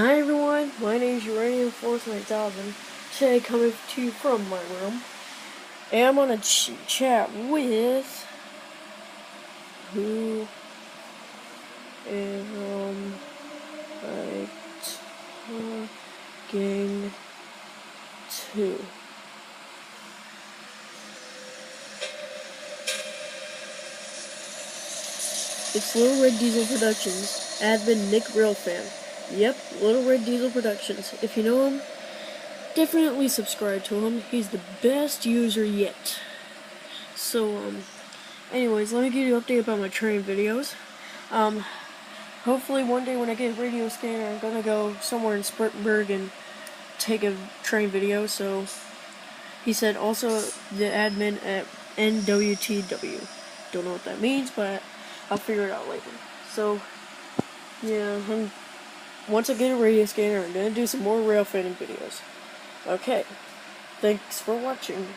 Hi everyone, my name is Uranium Force 9000. Today coming to you from my room. And I'm gonna chat with who is talking to. It's Little Red Diesel Productions, admin Nick Railfan. Yep, Little Red Diesel Productions. If you know him, definitely subscribe to him. He's the best user yet. So, anyways, let me give you an update about my train videos. Hopefully one day when I get a radio scanner, I'm gonna go somewhere in Spartanburg and take a train video. So, he said also the admin at NWTW. Don't know what that means, but I'll figure it out later. So, yeah, once I get a radio scanner, I'm gonna do some more rail fanning videos. Okay, thanks for watching.